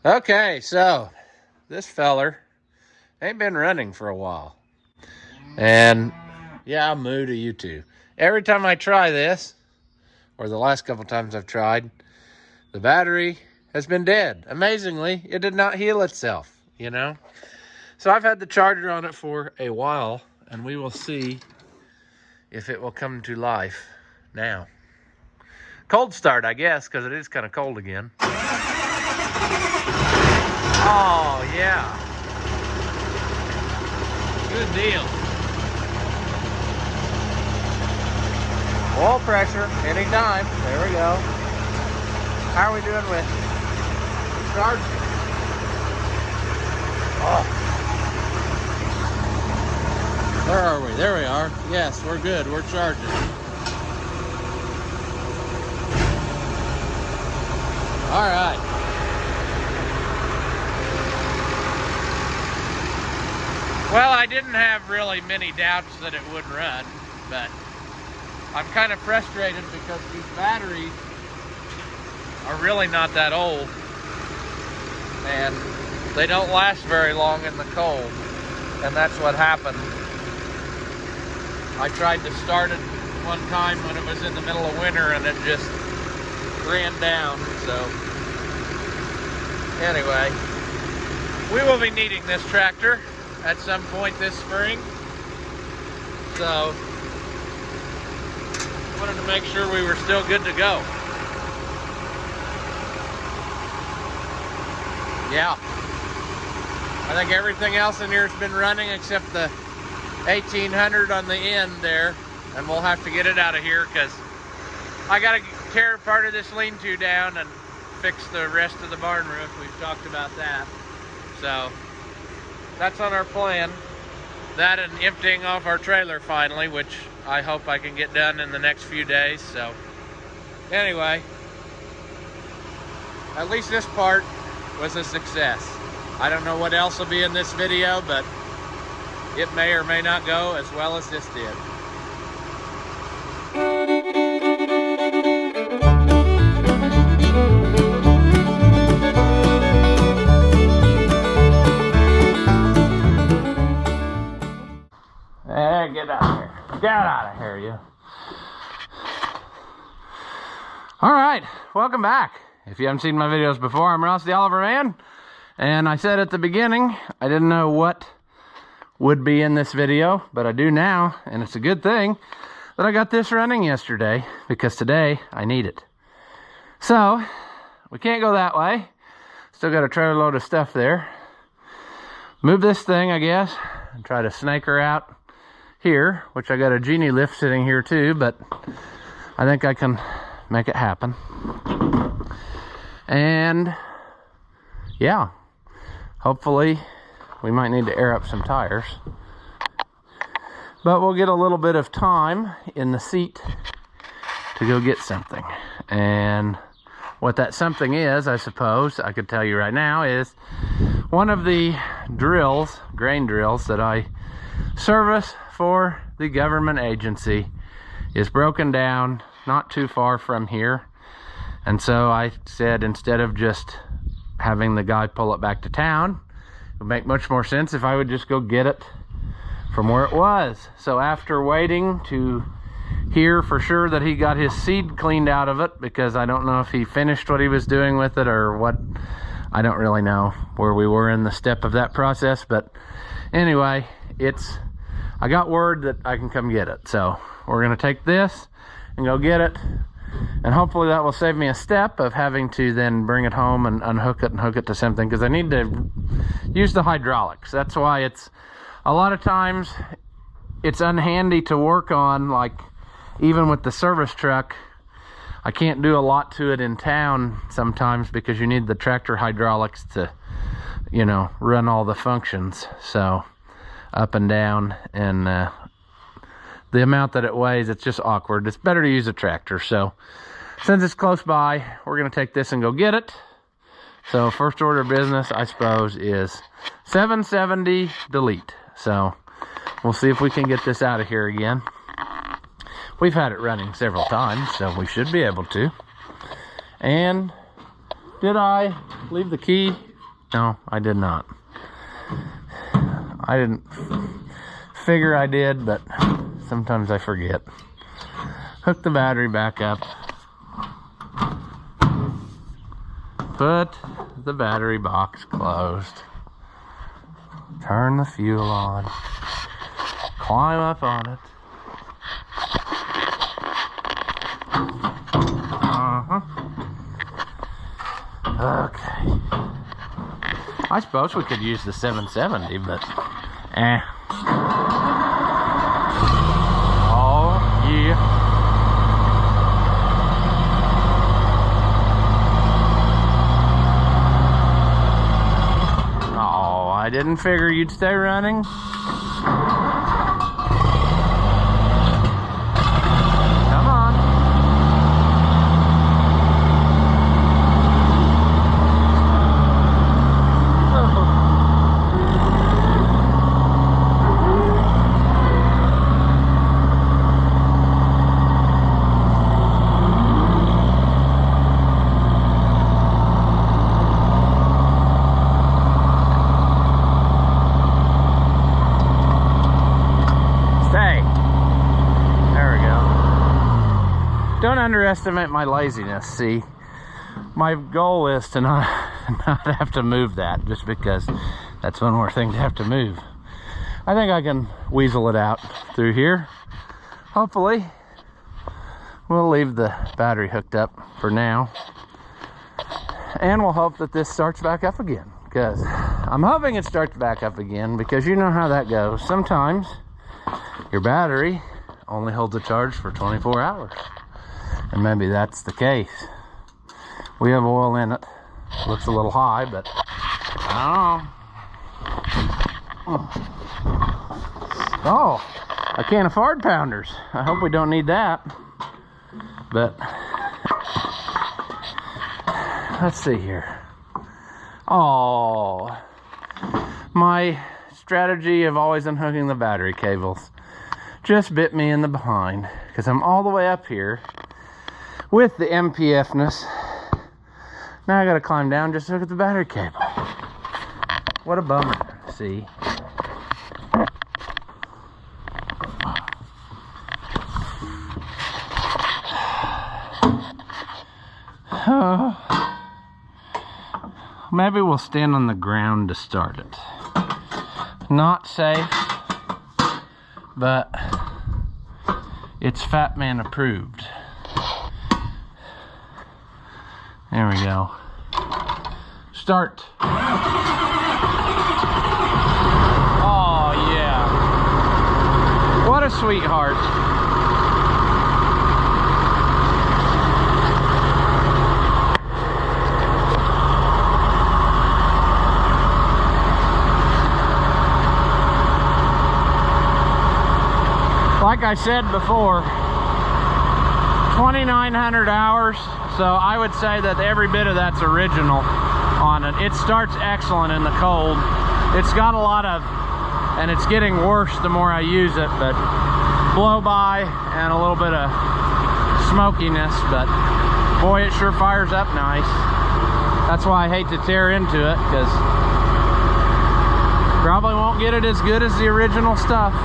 Okay, so this feller ain't been running for a while. And yeah, I'm moo to you too. Every time I try this, or the last couple times I've tried, the battery has been dead. Amazingly, it did not heal itself, you know? So I've had the charger on it for a while, and we will see if it will come to life now. Cold start, I guess, because it is kind of cold again. Oh, yeah. Good deal. Oil pressure, anytime. There we go. How are we doing with charging? Oh. Where are we? There we are. Yes, we're good. We're charging. All right. Well, I didn't have really many doubts that it would run, but I'm kind of frustrated because these batteries are really not that old, and they don't last very long in the cold, and that's what happened. I tried to start it one time when it was in the middle of winter, and it just ran down. So anyway, we will be needing this tractor at some point this spring, so wanted to make sure we were still good to go. Yeah, I think everything else in here has been running except the 1800 on the end there, and we'll have to get it out of here because I got to tear part of this lean-to down and fix the rest of the barn roof. We've talked about that, so that's on our plan. That and emptying off our trailer finally, which I hope I can get done in the next few days. So anyway, at least this part was a success. I don't know what else will be in this video, but it may or may not go as well as this did. Hey, get out of here. Get out of here, you. All right, welcome back. If you haven't seen my videos before, I'm Ross the Oliver Man. And I said at the beginning, I didn't know what would be in this video, but I do now, and it's a good thing that I got this running yesterday, because today I need it. So, we can't go that way. Still got a trailer load of stuff there. Move this thing, I guess, and try to snake her out here, which I got a genie lift sitting here too, but I think I can make it happen. And yeah, hopefully we might need to air up some tires, but we'll get a little bit of time in the seat to go get something. And what that something is, I suppose I could tell you right now, is one of the drills, grain drills that I service for the government agency is broken down not too far from here. And so I said, instead of just having the guy pull it back to town, it would make much more sense if I would just go get it from where it was. So after waiting to hear for sure that he got his seed cleaned out of it, because I don't know if he finished what he was doing with it or what, I don't really know where we were in the step of that process, but anyway, I got word that I can come get it. So we're gonna take this and go get it, and hopefully that will save me a step of having to then bring it home and unhook it and hook it to something, because I need to use the hydraulics. That's why it's a lot of times it's unhandy to work on. Like even with the service truck, I can't do a lot to it in town sometimes because you need the tractor hydraulics to, you know, run all the functions, so up and down, and the amount that it weighs, it's just awkward. It's better to use a tractor. So since it's close by, we're gonna take this and go get it. So first order of business, I suppose, is 770 delete. So we'll see if we can get this out of here again. We've had it running several times, so we should be able to. And did I leave the key No, I did not. I didn't figure I did, but sometimes I forget. Hook the battery back up. Put the battery box closed. Turn the fuel on. Climb up on it. Okay. I suppose we could use the 770, but Oh, yeah. Oh, I didn't figure you'd stay running. Come on. Don't underestimate my laziness. See, my goal is to not have to move that, just because that's one more thing to have to move. I think I can weasel it out through here. Hopefully, we'll leave the battery hooked up for now, and we'll hope that this starts back up again, because I'm hoping it starts back up again, because you know how that goes. Sometimes your battery only holds a charge for 24 hours. And maybe that's the case. We have oil in it. Looks a little high, but I don't know. Oh, a can of fart pounders. I hope we don't need that. But let's see here. Oh, my strategy of always unhooking the battery cables just bit me in the behind, because I'm all the way up here with the MPF-ness. Now I gotta climb down just to look at the battery cable. What a bummer. See? Maybe we'll stand on the ground to start it. Not safe, but it's Fat Man approved. There we go. Start. Oh, yeah. What a sweetheart. Like I said before, 2,900 hours. So I would say that every bit of that's original on it. It starts excellent in the cold. It's got a lot of, and it's getting worse the more I use it, but blow by and a little bit of smokiness, but boy, it sure fires up nice. That's why I hate to tear into it, because probably won't get it as good as the original stuff.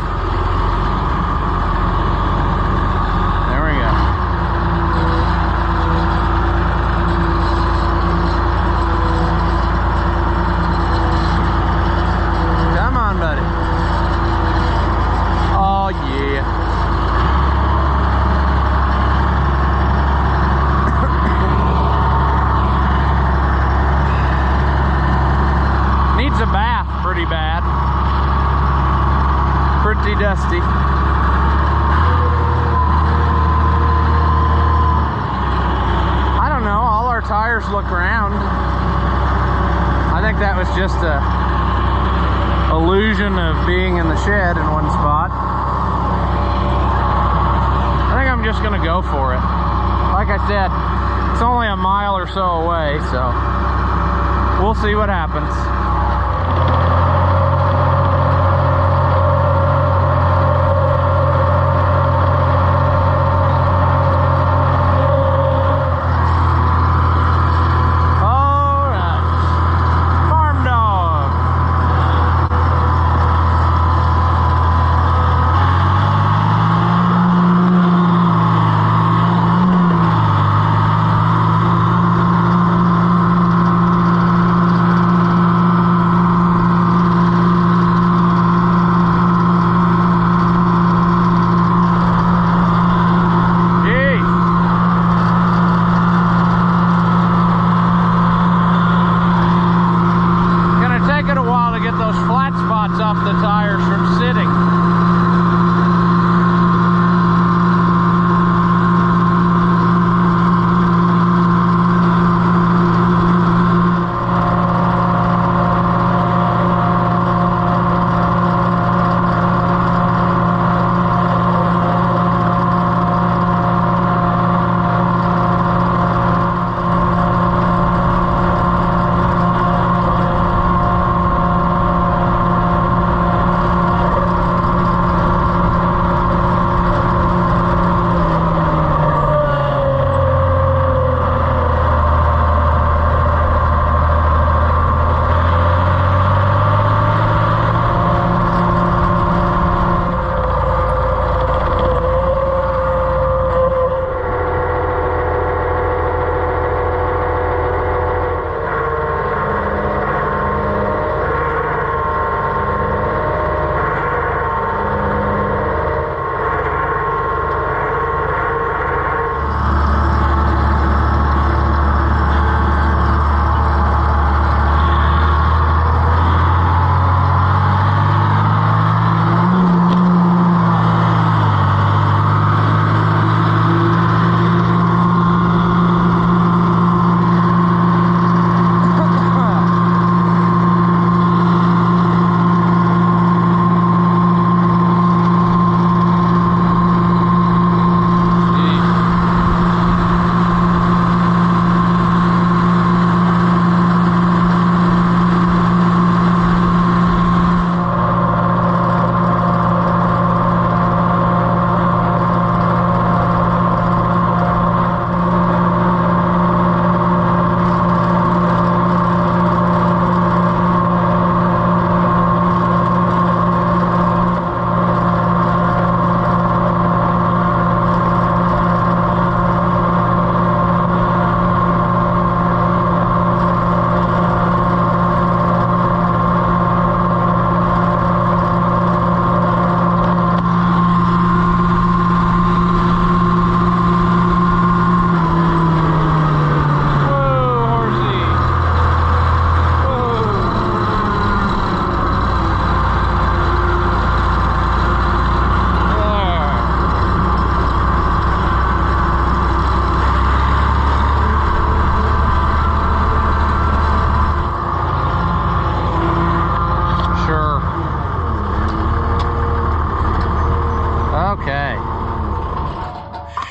Dusty. I don't know, all our tires look round. I think that was just a illusion of being in the shed in one spot. I think I'm just gonna go for it. Like I said, it's only a mile or so away, so we'll see what happens. spots off the tires from sitting.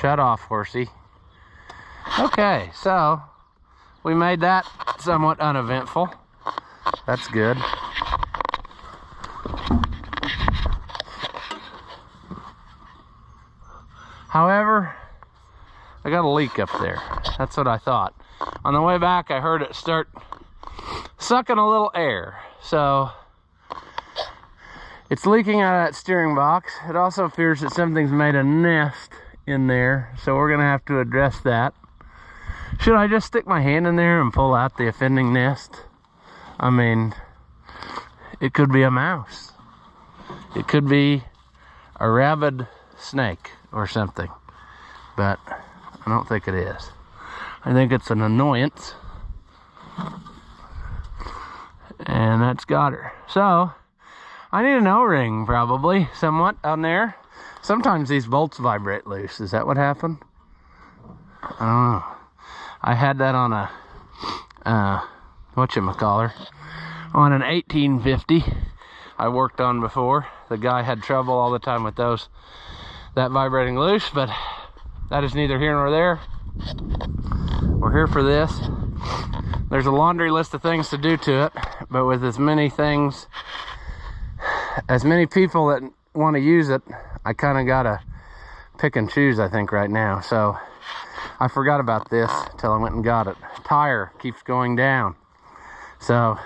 Shut off, horsey. Okay, so we made that somewhat uneventful. That's good. However, I got a leak up there. That's what I thought. On the way back, I heard it start sucking a little air. So it's leaking out of that steering box. It also appears that something's made a nest in there, so we're gonna have to address that. Should I just stick my hand in there and pull out the offending nest? I mean, it could be a mouse. It could be a rabid snake or something, but I don't think it is. I think it's an annoyance, and that's got her. So I need an O-ring probably somewhat on there. Sometimes these bolts vibrate loose. Is that what happened? I don't know. I had that on a whatchamacallit, on an 1850 I worked on before. The guy had trouble all the time with those, that vibrating loose, but that is neither here nor there. We're here for this. There's a laundry list of things to do to it, but with as many things, as many people that want to use it, I kind of gotta pick and choose, I think, right now. So I forgot about this till I went and got it. Tire keeps going down, so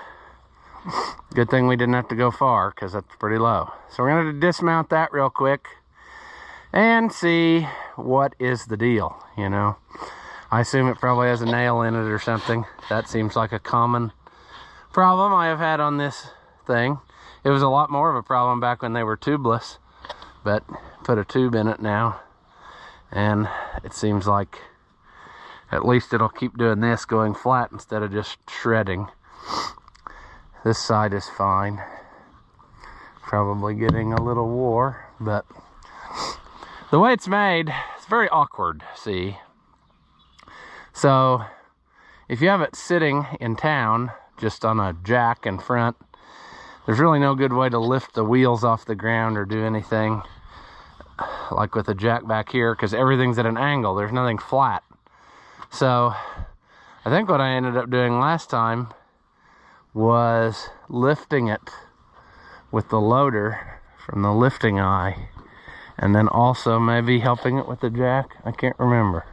good thing we didn't have to go far, because that's pretty low. So we're gonna dismount that real quick and see what is the deal, you know. I assume it probably has a nail in it or something. That seems like a common problem I have had on this thing. It was a lot more of a problem back when they were tubeless, but put a tube in it now, and it seems like at least it'll keep doing this, going flat instead of just shredding. This side is fine. probably getting a little wore, but the way it's made, it's very awkward, see? So if you have it sitting in town, just on a jack in front, there's really no good way to lift the wheels off the ground or do anything like with a jack back here, because everything's at an angle. There's nothing flat. So I think what I ended up doing last time was lifting it with the loader from the lifting eye, and then also maybe helping it with the jack. I can't remember.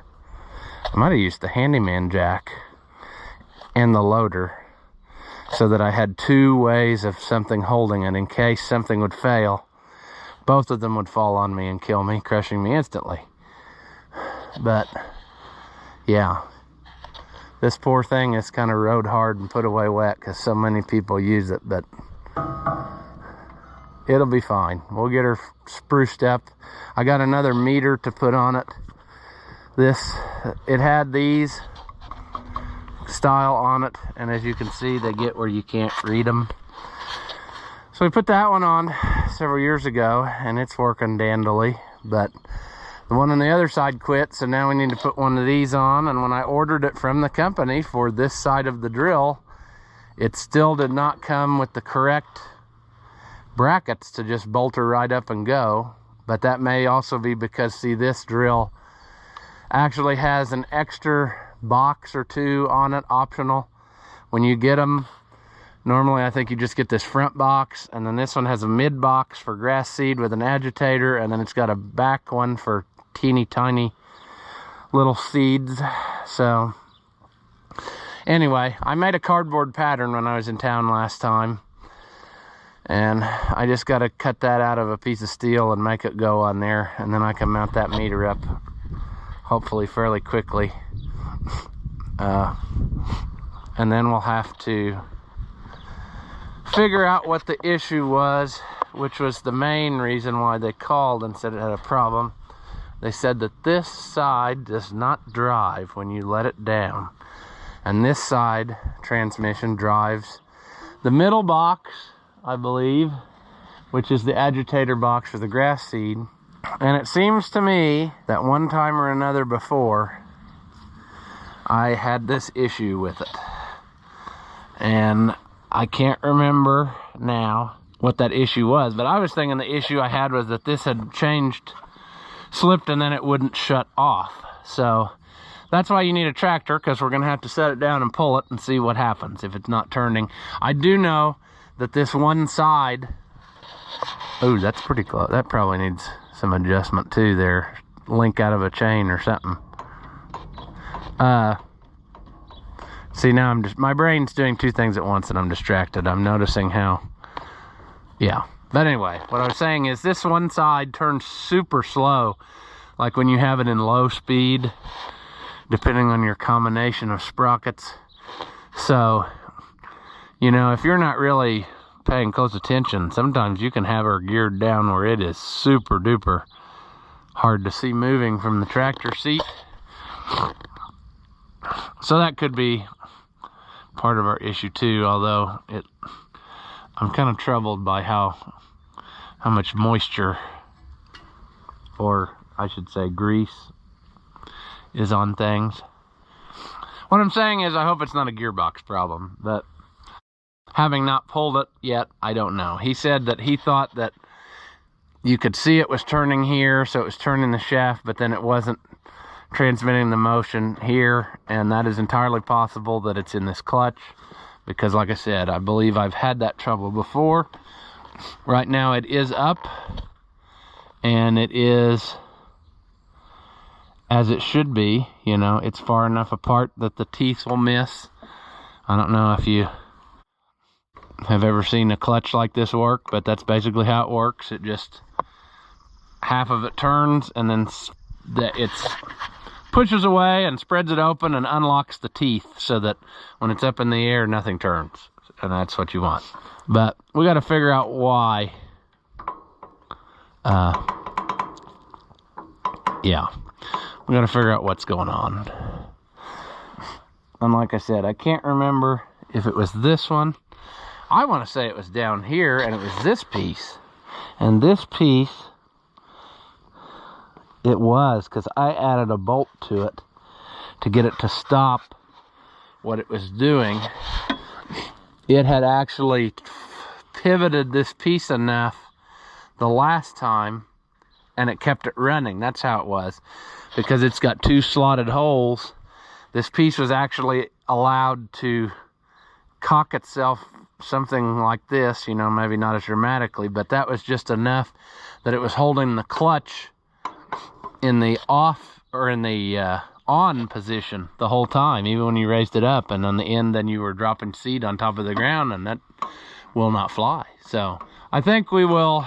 I might have used the handyman jack and the loader, so that I had two ways of something holding it in case something would fail. Both of them would fall on me and kill me, crushing me instantly. But yeah, this poor thing is kind of rode hard and put away wet because so many people use it, but it'll be fine. We'll get her spruced up. I got another meter to put on it. It had these style on it, and as you can see, they get where you can't read them. So we put that one on several years ago, and it's working dandily, but the one on the other side quit, so now we need to put one of these on. And when I ordered it from the company for this side of the drill, it still did not come with the correct brackets to just bolt her right up and go. But that may also be because, see, this drill actually has an extra box or two on it, optional. When you get them, normally I think you just get this front box, and then this one has a mid box for grass seed with an agitator, and then it's got a back one for teeny tiny little seeds. So anyway, I made a cardboard pattern when I was in town last time, and I just got to cut that out of a piece of steel and make it go on there, and then I can mount that meter up hopefully fairly quickly. And then we'll have to figure out what the issue was, which was the main reason why they called and said it had a problem. They said that this side does not drive when you let it down, and this side transmission drives the middle box, I believe, which is the agitator box for the grass seed. And it seems to me that one time or another before, I had this issue with it, and I can't remember now what that issue was, but I was thinking the issue I had was that this had slipped, and then it wouldn't shut off. So that's why you need a tractor, because we're going to have to set it down and pull it and see what happens if it's not turning. I do know that this one side, oh, that's pretty close. That probably needs some adjustment too there. Link out of a chain or something. See, now my brain's doing two things at once and I'm distracted. I'm noticing how, yeah. But anyway, what I was saying is this one side turns super slow, like when you have it in low speed, depending on your combination of sprockets. So, you know, if you're not really paying close attention, sometimes you can have her geared down where it is super duper hard to see moving from the tractor seat. So that could be part of our issue too, although I'm kind of troubled by how much moisture, or I should say grease, is on things. What I'm saying is I hope it's not a gearbox problem, but having not pulled it yet, I don't know. He said that he thought that you could see it was turning here, so it was turning the shaft, but then it wasn't transmitting the motion here, and that is entirely possible that it's in this clutch, because like I said, I believe I've had that trouble before. Right now it is up, and it is as it should be. You know, it's far enough apart that the teeth will miss. I don't know if you have ever seen a clutch like this work, but that's basically how it works. It just, half of it turns, and then it's pushes away and spreads it open and unlocks the teeth so that when it's up in the air, nothing turns, and that's what you want. But we got to figure out why. Yeah, we got to figure out what's going on. And like I said, I can't remember if it was this one. I want to say it was down here and it was this piece. And this piece, it was, because I added a bolt to it to get it to stop what it was doing. It had actually pivoted this piece enough the last time, and it kept it running. That's how it was, because it's got two slotted holes. This piece was actually allowed to cock itself something like this, you know, maybe not as dramatically, but that was just enough that it was holding the clutch in the off, or in the on position the whole time, even when you raised it up, and on the end then you were dropping seed on top of the ground, and that will not fly. So I think we will,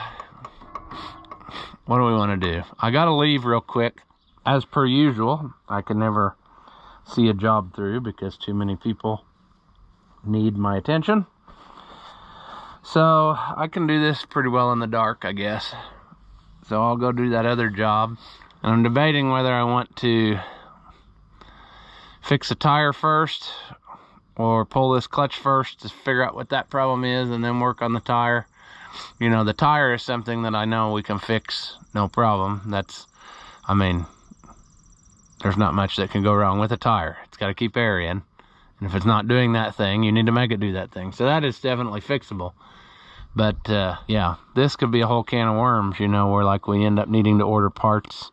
what do we want to do? I gotta leave real quick. As per usual, I can never see a job through because too many people need my attention. So I can do this pretty well in the dark, I guess. So I'll go do that other job. And I'm debating whether I want to fix the tire first or pull this clutch first to figure out what that problem is and then work on the tire. You know, the tire is something that I know we can fix, no problem. That's, I mean, there's not much that can go wrong with a tire. It's got to keep air in. And if it's not doing that thing, you need to make it do that thing. So that is definitely fixable. But yeah, this could be a whole can of worms, you know, where like we end up needing to order parts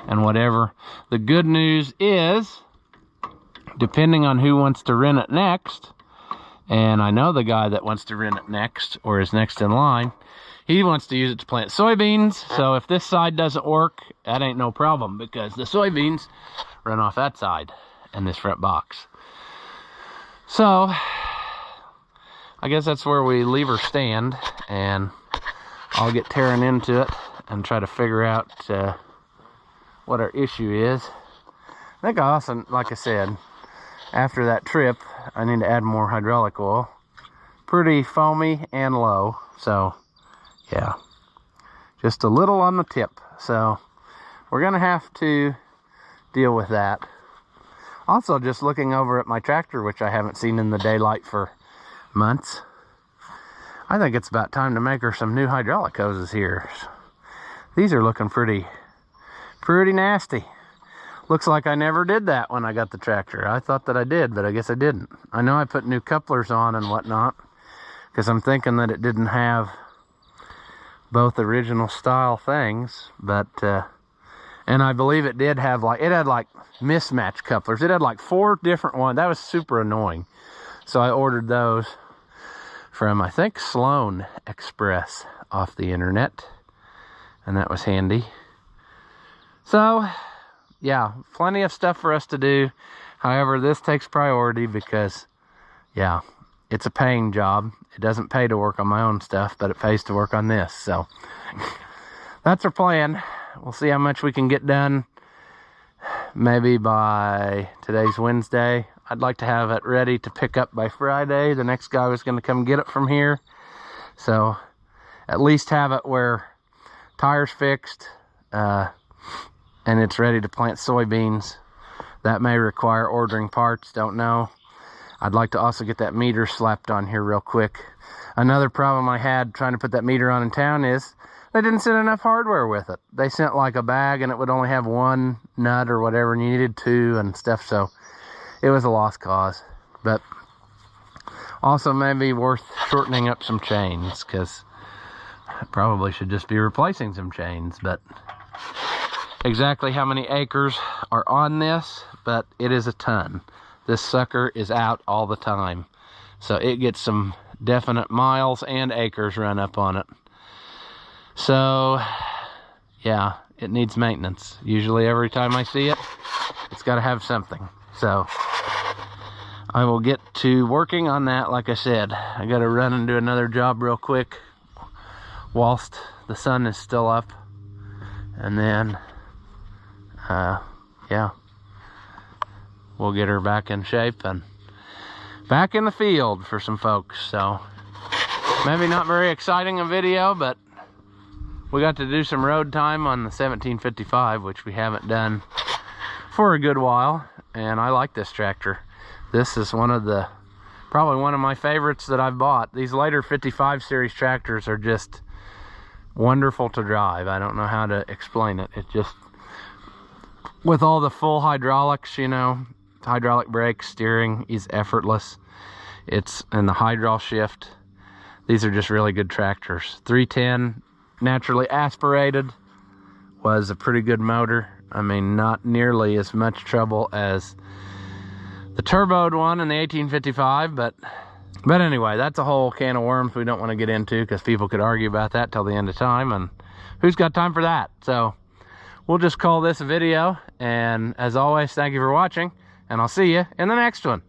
and whatever. The good news is, depending on who wants to rent it next, and I know the guy that wants to rent it next, or is next in line, he wants to use it to plant soybeans. So if this side doesn't work, that ain't no problem, because the soybeans run off that side and this front box. So I guess that's where we leave her stand, and I'll get tearing into it and try to figure out what our issue is. I think I also, like I said, after that trip, I need to add more hydraulic oil. Pretty foamy and low, so yeah, just a little on the tip. So we're gonna have to deal with that. Also, just looking over at my tractor, which I haven't seen in the daylight for months, I think it's about time to make her some new hydraulic hoses here. These are looking pretty nasty. Looks like I never did that when I got the tractor. I thought that I did, but I guess I didn't. I know I put new couplers on and whatnot, because I'm thinking that it didn't have both original style things, but and I believe it did have like, it had like mismatched couplers. It had like 4 different ones. That was super annoying. So I ordered those from, I think, Sloan Express off the internet, and that was handy. So yeah, plenty of stuff for us to do. However, this takes priority because, yeah, it's a paying job. It doesn't pay to work on my own stuff, but it pays to work on this. So that's our plan. We'll see how much we can get done. Maybe by today's Wednesday. I'd like to have it ready to pick up by Friday. The next guy was going to come get it from here. So at least have it where tire's fixed, and it's ready to plant soybeans. That may require ordering parts, don't know. I'd like to also get that meter slapped on here real quick. Another problem I had trying to put that meter on in town is they didn't send enough hardware with it. They sent like a bag and it would only have 1 nut or whatever, and you needed 2 and stuff, so it was a lost cause. But also maybe worth shortening up some chains, because I probably should just be replacing some chains. But exactly how many acres are on this, but it is a ton. This sucker is out all the time, so it gets some definite miles and acres run up on it. So yeah, it needs maintenance. Usually every time I see it, it's got to have something. So I will get to working on that. Like I said, I got to run and do another job real quick whilst the sun is still up, and then yeah, we'll get her back in shape and back in the field for some folks. So maybe not very exciting a video, but we got to do some road time on the 1755, which we haven't done for a good while, and I like this tractor. This is probably one of my favorites that I've bought. These later 55 series tractors are just wonderful to drive. I don't know how to explain it. It just, with all the full hydraulics, you know, hydraulic brakes, steering is effortless. And the hydraulic shift, these are just really good tractors. 310 naturally aspirated was a pretty good motor. I mean, not nearly as much trouble as the turboed one in the 1855, but anyway, that's a whole can of worms we don't want to get into, because people could argue about that till the end of time, and who's got time for that? So we'll just call this a video, and as always, thank you for watching, and I'll see you in the next one.